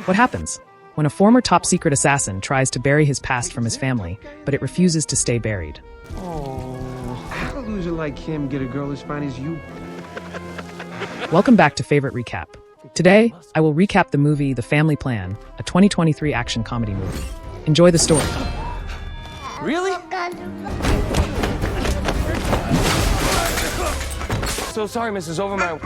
What happens when a former top-secret assassin tries to bury his past from his family, but it refuses to stay buried? Oh, how a loser like him get a girl as fine as you? Welcome back to Favorite Recap. Today, I will recap the movie The Family Plan, a 2023 action comedy movie. Enjoy the story. Really? So sorry, Mrs. Overman.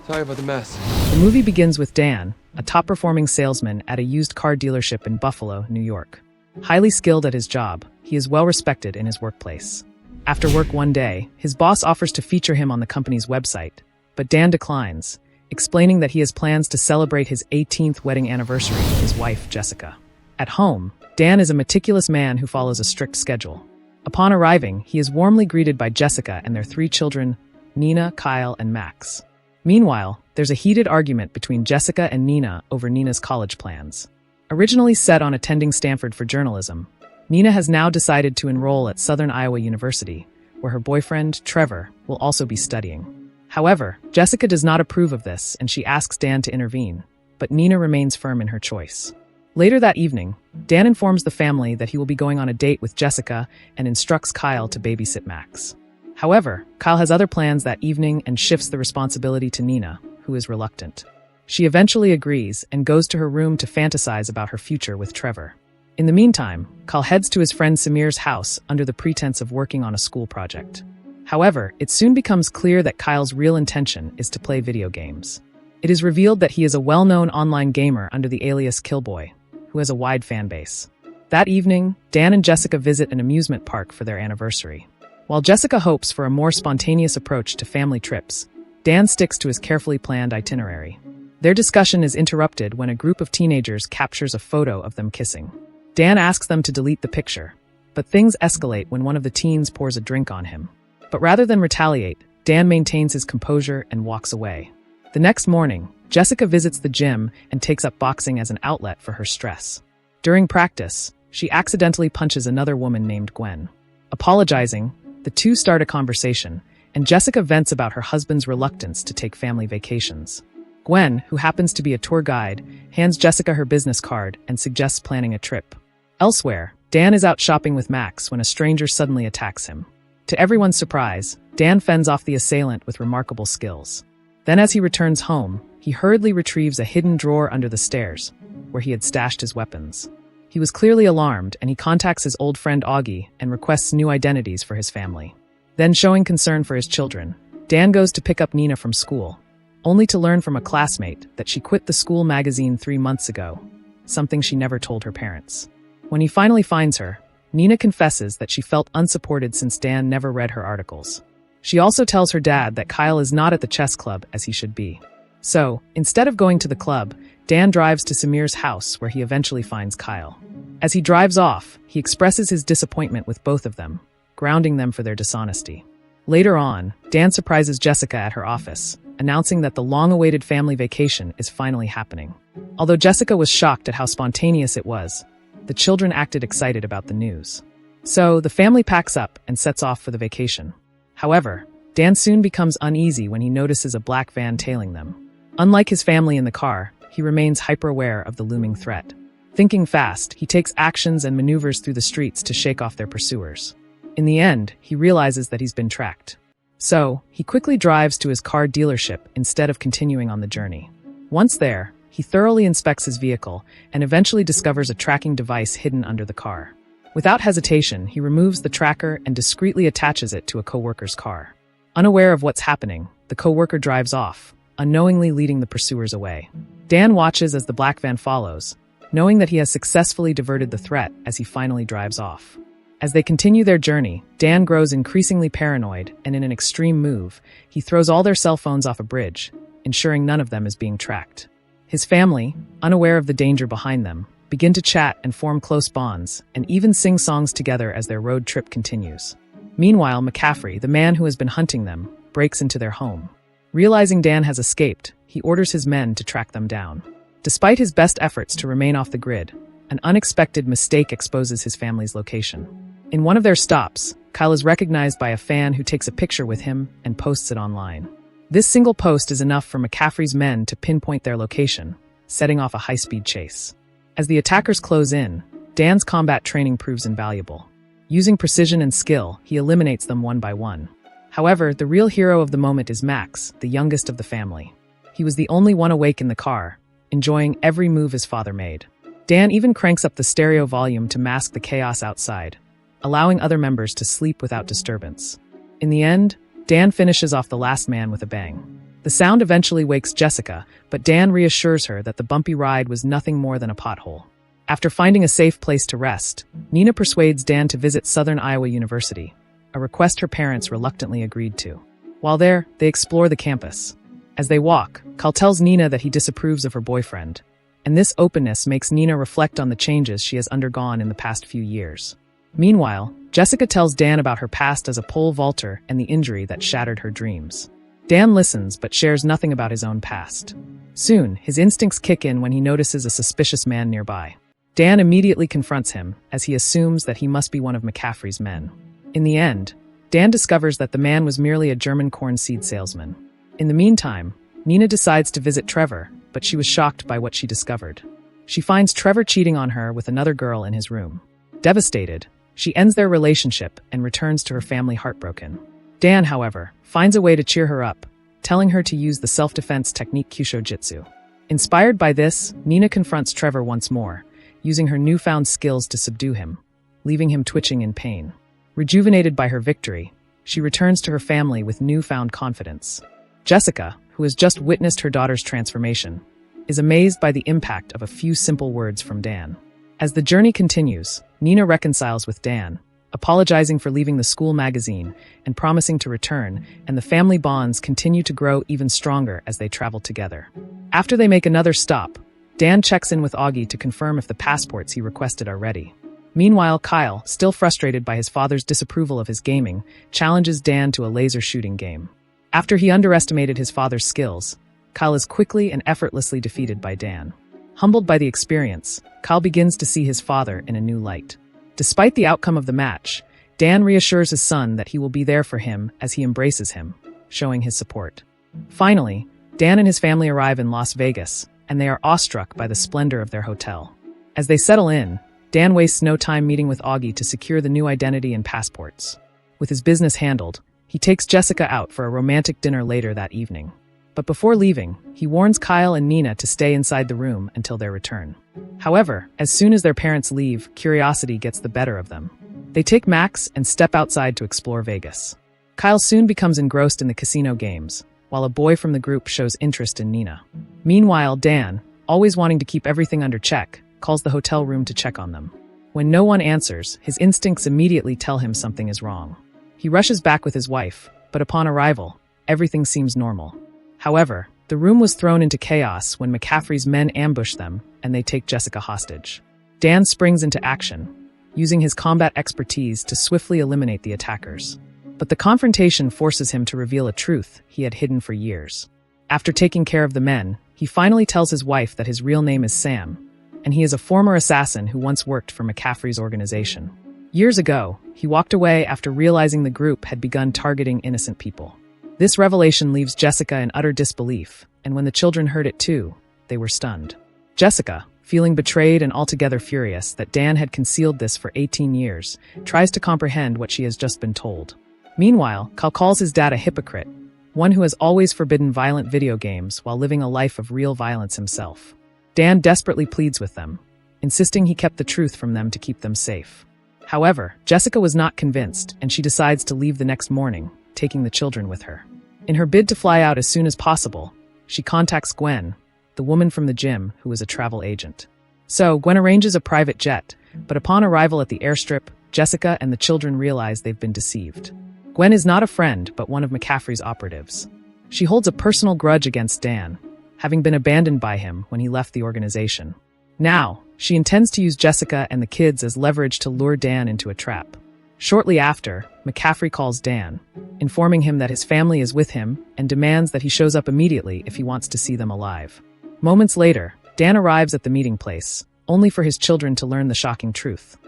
Sorry about the mess. The movie begins with Dan, a top-performing salesman at a used car dealership in Buffalo, New York. Highly skilled at his job, he is well-respected in his workplace. After work one day, his boss offers to feature him on the company's website, but Dan declines, explaining that he has plans to celebrate his 18th wedding anniversary with his wife, Jessica. At home, Dan is a meticulous man who follows a strict schedule. Upon arriving, he is warmly greeted by Jessica and their 3 children, Nina, Kyle, and Max. Meanwhile, there's a heated argument between Jessica and Nina over Nina's college plans. Originally set on attending Stanford for journalism, Nina has now decided to enroll at Southern Iowa University, where her boyfriend, Trevor, will also be studying. However, Jessica does not approve of this and she asks Dan to intervene, but Nina remains firm in her choice. Later that evening, Dan informs the family that he will be going on a date with Jessica and instructs Kyle to babysit Max. However, Kyle has other plans that evening and shifts the responsibility to Nina, who is reluctant. She eventually agrees and goes to her room to fantasize about her future with Trevor. In the meantime, Kyle heads to his friend Samir's house under the pretense of working on a school project. However, it soon becomes clear that Kyle's real intention is to play video games. It is revealed that he is a well-known online gamer under the alias Killboy, who has a wide fan base. That evening, Dan and Jessica visit an amusement park for their anniversary. While Jessica hopes for a more spontaneous approach to family trips, Dan sticks to his carefully planned itinerary. Their discussion is interrupted when a group of teenagers captures a photo of them kissing. Dan asks them to delete the picture, but things escalate when one of the teens pours a drink on him. But rather than retaliate, Dan maintains his composure and walks away. The next morning, Jessica visits the gym and takes up boxing as an outlet for her stress. During practice, she accidentally punches another woman named Gwen. Apologizing, the two start a conversation, and Jessica vents about her husband's reluctance to take family vacations. Gwen, who happens to be a tour guide, hands Jessica her business card and suggests planning a trip. Elsewhere, Dan is out shopping with Max when a stranger suddenly attacks him. To everyone's surprise, Dan fends off the assailant with remarkable skills. Then as he returns home, he hurriedly retrieves a hidden drawer under the stairs, where he had stashed his weapons. He was clearly alarmed, and he contacts his old friend Augie and requests new identities for his family. Then, showing concern for his children, Dan goes to pick up Nina from school, only to learn from a classmate that she quit the school magazine 3 months ago, something she never told her parents. When he finally finds her, Nina confesses that she felt unsupported since Dan never read her articles. She also tells her dad that Kyle is not at the chess club as he should be. So, instead of going to the club, Dan drives to Samir's house where he eventually finds Kyle. As he drives off, he expresses his disappointment with both of them, grounding them for their dishonesty. Later on, Dan surprises Jessica at her office, announcing that the long-awaited family vacation is finally happening. Although Jessica was shocked at how spontaneous it was, the children acted excited about the news. So, the family packs up and sets off for the vacation. However, Dan soon becomes uneasy when he notices a black van tailing them. Unlike his family in the car, he remains hyper-aware of the looming threat. Thinking fast, he takes actions and maneuvers through the streets to shake off their pursuers. In the end, he realizes that he's been tracked. So, he quickly drives to his car dealership instead of continuing on the journey. Once there, he thoroughly inspects his vehicle and eventually discovers a tracking device hidden under the car. Without hesitation, he removes the tracker and discreetly attaches it to a coworker's car. Unaware of what's happening, the coworker drives off, unknowingly leading the pursuers away. Dan watches as the black van follows, knowing that he has successfully diverted the threat as he finally drives off. As they continue their journey, Dan grows increasingly paranoid, and in an extreme move, he throws all their cell phones off a bridge, ensuring none of them is being tracked. His family, unaware of the danger behind them, begin to chat and form close bonds, and even sing songs together as their road trip continues. Meanwhile, McCaffrey, the man who has been hunting them, breaks into their home. Realizing Dan has escaped, he orders his men to track them down. Despite his best efforts to remain off the grid, an unexpected mistake exposes his family's location. In one of their stops, Kyle is recognized by a fan who takes a picture with him and posts it online. This single post is enough for McCaffrey's men to pinpoint their location, setting off a high-speed chase. As the attackers close in, Dan's combat training proves invaluable. Using precision and skill, he eliminates them one by one. However, the real hero of the moment is Max, the youngest of the family. He was the only one awake in the car, enjoying every move his father made. Dan even cranks up the stereo volume to mask the chaos outside, allowing other members to sleep without disturbance. In the end, Dan finishes off the last man with a bang. The sound eventually wakes Jessica, but Dan reassures her that the bumpy ride was nothing more than a pothole. After finding a safe place to rest, Nina persuades Dan to visit Southern Iowa University, a request her parents reluctantly agreed to. While there, they explore the campus. As they walk, Cal tells Nina that he disapproves of her boyfriend, and this openness makes Nina reflect on the changes she has undergone in the past few years. Meanwhile, Jessica tells Dan about her past as a pole vaulter and the injury that shattered her dreams. Dan listens but shares nothing about his own past. Soon, his instincts kick in when he notices a suspicious man nearby. Dan immediately confronts him, as he assumes that he must be one of McCaffrey's men. In the end, Dan discovers that the man was merely a German corn seed salesman. In the meantime, Nina decides to visit Trevor, but she was shocked by what she discovered. She finds Trevor cheating on her with another girl in his room. Devastated, she ends their relationship and returns to her family heartbroken. Dan, however, finds a way to cheer her up, telling her to use the self-defense technique Kyusho-jitsu. Inspired by this, Nina confronts Trevor once more, using her newfound skills to subdue him, leaving him twitching in pain. Rejuvenated by her victory, she returns to her family with newfound confidence. Jessica, who has just witnessed her daughter's transformation, is amazed by the impact of a few simple words from Dan. As the journey continues, Nina reconciles with Dan, apologizing for leaving the school magazine and promising to return, and the family bonds continue to grow even stronger as they travel together. After they make another stop, Dan checks in with Augie to confirm if the passports he requested are ready. Meanwhile, Kyle, still frustrated by his father's disapproval of his gaming, challenges Dan to a laser shooting game. After he underestimated his father's skills, Kyle is quickly and effortlessly defeated by Dan. Humbled by the experience, Kyle begins to see his father in a new light. Despite the outcome of the match, Dan reassures his son that he will be there for him as he embraces him, showing his support. Finally, Dan and his family arrive in Las Vegas, and they are awestruck by the splendor of their hotel. As they settle in, Dan wastes no time meeting with Augie to secure the new identity and passports. With his business handled, he takes Jessica out for a romantic dinner later that evening. But before leaving, he warns Kyle and Nina to stay inside the room until their return. However, as soon as their parents leave, curiosity gets the better of them. They take Max and step outside to explore Vegas. Kyle soon becomes engrossed in the casino games, while a boy from the group shows interest in Nina. Meanwhile, Dan, always wanting to keep everything under check, calls the hotel room to check on them. When no one answers, his instincts immediately tell him something is wrong. He rushes back with his wife, but upon arrival, everything seems normal. However, the room was thrown into chaos when McCaffrey's men ambush them and they take Jessica hostage. Dan springs into action, using his combat expertise to swiftly eliminate the attackers. But the confrontation forces him to reveal a truth he had hidden for years. After taking care of the men, he finally tells his wife that his real name is Sam, and he is a former assassin who once worked for McCaffrey's organization. Years ago, he walked away after realizing the group had begun targeting innocent people. This revelation leaves Jessica in utter disbelief, and when the children heard it too, they were stunned. Jessica, feeling betrayed and altogether furious that Dan had concealed this for 18 years, tries to comprehend what she has just been told. Meanwhile, Kyle calls his dad a hypocrite, one who has always forbidden violent video games while living a life of real violence himself. Dan desperately pleads with them, insisting he kept the truth from them to keep them safe. However, Jessica was not convinced, and she decides to leave the next morning, taking the children with her. In her bid to fly out as soon as possible, she contacts Gwen, the woman from the gym who is a travel agent. So, Gwen arranges a private jet, but upon arrival at the airstrip, Jessica and the children realize they've been deceived. Gwen is not a friend, but one of McCaffrey's operatives. She holds a personal grudge against Dan, having been abandoned by him when he left the organization. Now, she intends to use Jessica and the kids as leverage to lure Dan into a trap. Shortly after, McCaffrey calls Dan, informing him that his family is with him and demands that he shows up immediately if he wants to see them alive. Moments later, Dan arrives at the meeting place, only for his children to learn the shocking truth.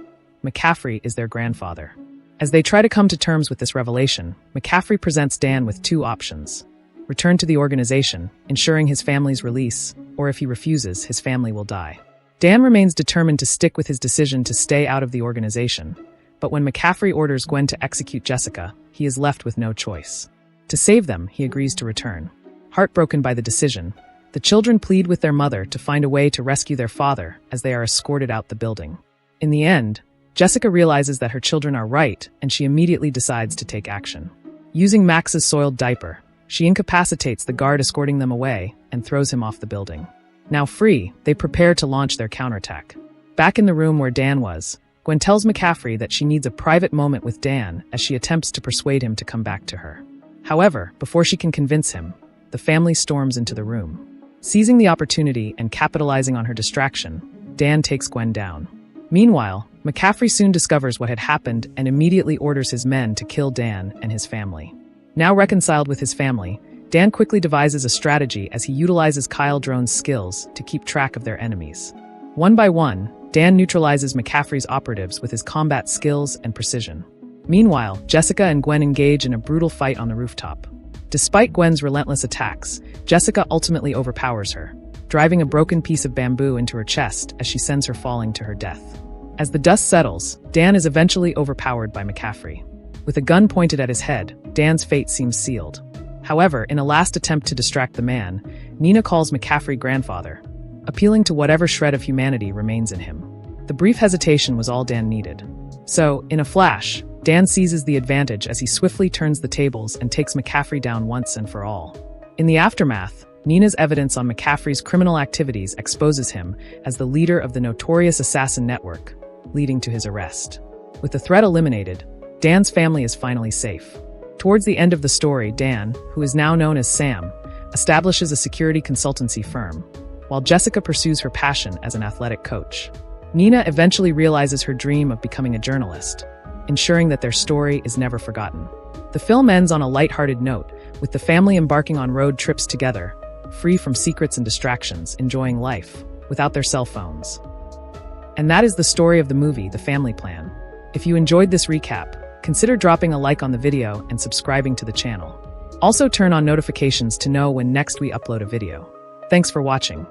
McCaffrey is their grandfather. As they try to come to terms with this revelation, McCaffrey presents Dan with two options: return to the organization, ensuring his family's release, or if he refuses, his family will die. Dan remains determined to stick with his decision to stay out of the organization, but when McCaffrey orders Gwen to execute Jessica, he is left with no choice. To save them, he agrees to return. Heartbroken by the decision, the children plead with their mother to find a way to rescue their father as they are escorted out the building. In the end, Jessica realizes that her children are right, and she immediately decides to take action. Using Max's soiled diaper, she incapacitates the guard escorting them away and throws him off the building. Now free, they prepare to launch their counterattack. Back in the room where Dan was, Gwen tells McCaffrey that she needs a private moment with Dan as she attempts to persuade him to come back to her. However, before she can convince him, the family storms into the room. Seizing the opportunity and capitalizing on her distraction, Dan takes Gwen down. Meanwhile, McCaffrey soon discovers what had happened and immediately orders his men to kill Dan and his family. Now reconciled with his family, Dan quickly devises a strategy as he utilizes Kyle Drone's skills to keep track of their enemies. One by one, Dan neutralizes McCaffrey's operatives with his combat skills and precision. Meanwhile, Jessica and Gwen engage in a brutal fight on the rooftop. Despite Gwen's relentless attacks, Jessica ultimately overpowers her, driving a broken piece of bamboo into her chest as she sends her falling to her death. As the dust settles, Dan is eventually overpowered by McCaffrey. With a gun pointed at his head, Dan's fate seems sealed. However, in a last attempt to distract the man, Nina calls McCaffrey grandfather, appealing to whatever shred of humanity remains in him. The brief hesitation was all Dan needed. So, in a flash, Dan seizes the advantage as he swiftly turns the tables and takes McCaffrey down once and for all. In the aftermath, Nina's evidence on McCaffrey's criminal activities exposes him as the leader of the notorious assassin network, leading to his arrest. With the threat eliminated, Dan's family is finally safe. Towards the end of the story, Dan, who is now known as Sam, establishes a security consultancy firm, while Jessica pursues her passion as an athletic coach. Nina eventually realizes her dream of becoming a journalist, ensuring that their story is never forgotten. The film ends on a lighthearted note, with the family embarking on road trips together, free from secrets and distractions, enjoying life, without their cell phones. And that is the story of the movie, The Family Plan. If you enjoyed this recap, consider dropping a like on the video and subscribing to the channel. Also turn on notifications to know when next we upload a video. Thanks for watching.